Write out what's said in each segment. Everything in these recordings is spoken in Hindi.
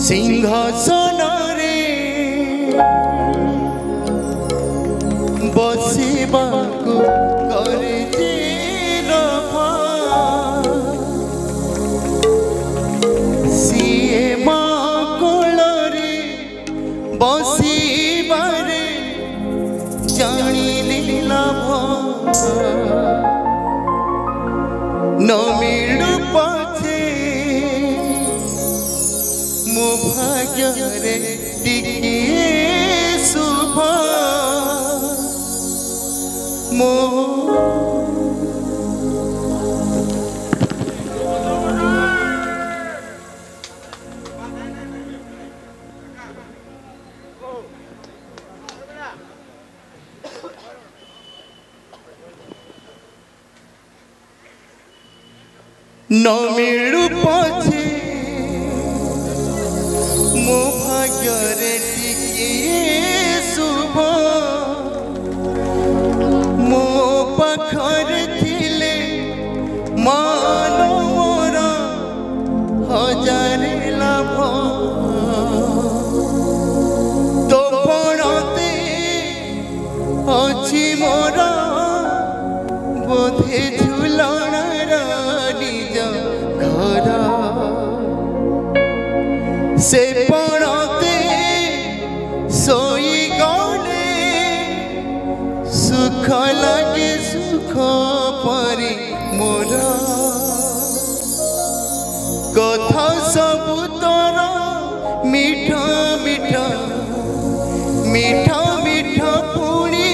सिंहासन रे बसिबाकु करजे रफा सीए माँ कोलरे बसिबारे जानिले लाभ न मिलु पछे मो भाग्य रे टिकिए शुभ मो न मिलु पछे मो भाग्य रे टिकिए शुभ मो पाखर थिले मान मोर हजार लाभ तो पणते अछि मोर बोधे झुलणार निज घर से पणते सोई गले सुख लगे सुख परी मोर कथा सब तोर मीठा मीठा मीठा मीठा पुणी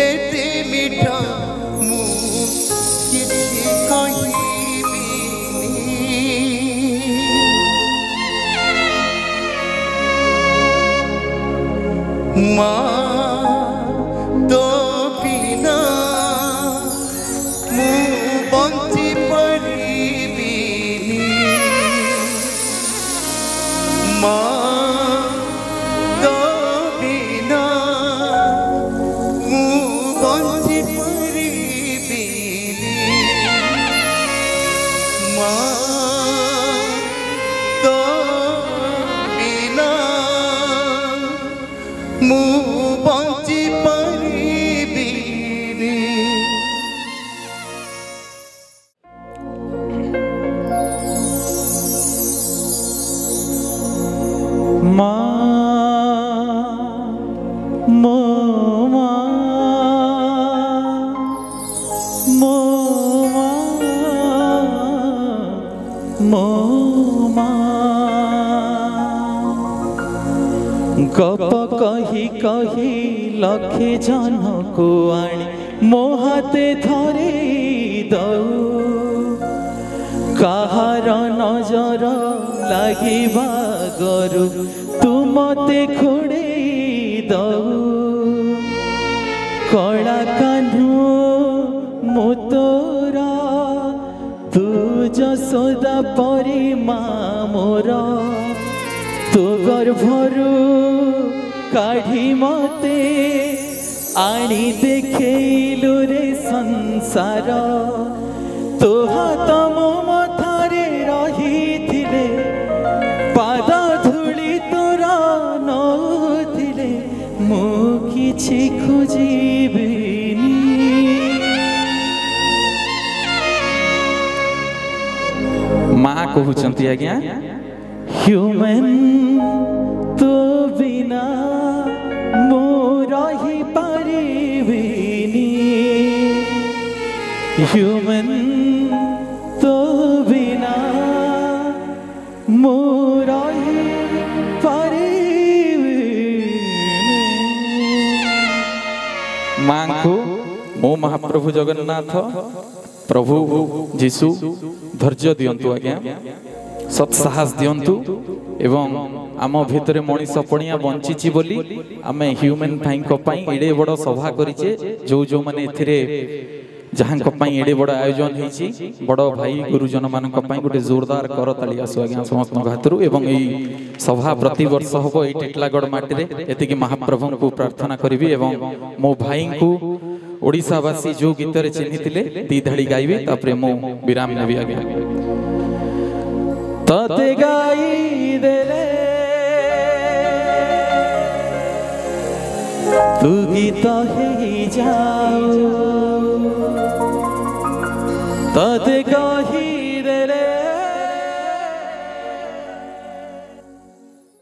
एते मीठा मु किछि कहिबिनी माँ तो बिना मु बंची परिबिनी माँ तो बिना मु बंची परिबिनी माँ तो बिना मु बंची परिबिनी माँ मो माँ मो माँ मो माँ गप कही कही लखे जन को आनी मो हाथे धरे दऊ कहार नजर लागिबा गरु तू मते खोड़े दऊ कला कान्हू मो तोरा तू जसोदा परी माँ मोर तो गर्भरू काढ़ी मते आनी देखेलु रे संसार तो हाथ मो मथारे रही थिले पाद धूली तोरा नौथिले मु किछि खोजिबिनी माँ कहउचंती आज्ञा ह्यूमन तो बिना मो रही पारिबिनी ह्यूमन तो बिना मो रही पारिबिनी माँ को मो महाप्रभु जगन्नाथ प्रभु जीशु धैर्य दियंतु आज्ञा सत्साहस दियंतु एवं आम भितर मनीष पणिया बंची बोली आमे ह्यूमन भाई एडे बड़ सभा करिचे जो जो माने एथिरे जहां एडे बड़ आयोजन होईची बड़ भाई गुरुजन मान गोटे जोरदार करताली आसु आज्ञा समस्त हाथरू एवं एई सभा प्रति वर्ष होबो एई टिटलागढ़ माटी रे एतिकी महाप्रभु को प्रार्थना करिवि एवं मो भाई को ओडिसावासी जो गीत रे चिन्हितिले दी धाड़ी गाइबे तापरे मो विराम नेबी आज्ञा तते गाई देले तू गीत हे जाओ